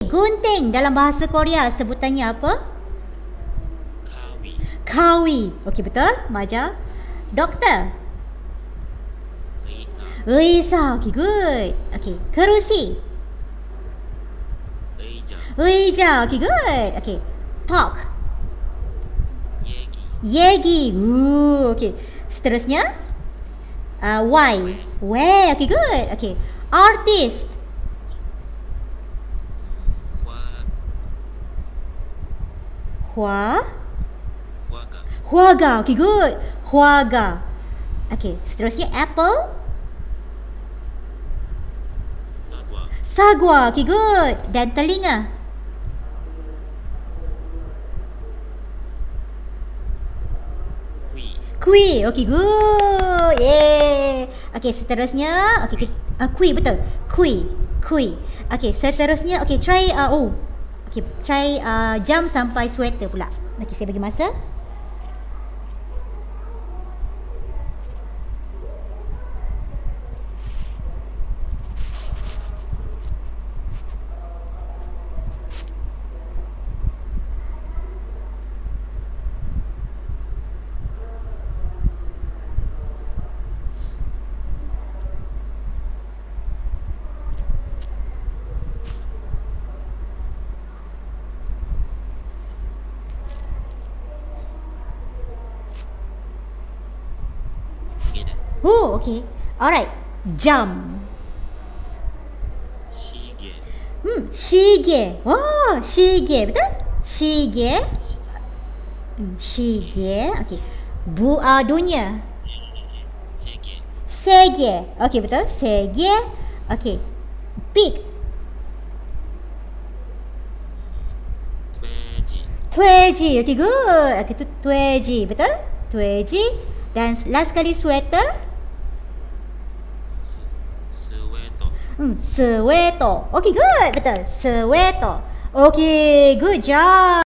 gunting dalam bahasa Korea sebutannya apa? Kawi. Kawi. Okey, betul. Maja. Doktor. Risa. Risa. Okey, good. Okey, kerusi. Reja. Reja. Okey, good. Okey, talk. Yegi. Yegi. Okey. Seterusnya why. Where. Okey, good. Okey, artist. Hua. Hua. Huaga. Huaga. Okey, good. Huaga. Okey, seterusnya apple. Sagwa. Sagwa. Okey, good. Dan telinga. Kui. Kui. Okey, good. Yeay. Okey, seterusnya okey, kui, betul. Kui. Kui. Okey, seterusnya okey, try okey, try jam sampai sweater pula. Okey, saya bagi masa. Okay dah. Oh, okey. Alright. Jam. Shige. Shige. Oh, shige. Betul? Shige. Shige. Okey. Dunia. Sege. Sege. Okey, betul. Sege. Okey. Big. Tweji. Tweji. Okey, good. Okey, tu tweji. Betul? Tweji. Dan last kali sweater. Sweato. Sweater. Okey, good. Betul. Sweater. Okey, good job.